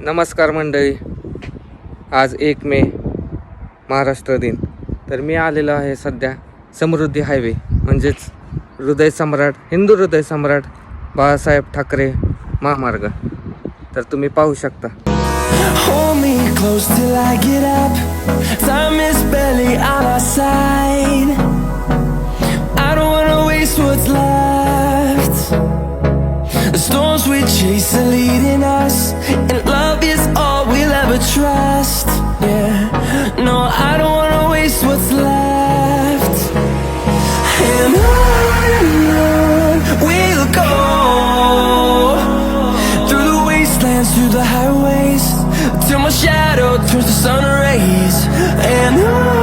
नमस्कार मंडळी, आज 1 मे महाराष्ट्र दिन. तर मी आलेलो आहे सध्या समृद्धी हायवे म्हणजेच हिंदू हृदय सम्राट बाळासाहेब ठाकरे महामार्ग. तर तुम्ही पाहू शकता. Hold me close till I get up. Time is barely on our side. I don't wanna waste what's left. The storms we chase are leading us, and love is all we'll ever trust. Yeah, no, I don't wanna waste what's left. And on we'll go, through the wastelands, through the highways, till my shadow turns to sun rays. And on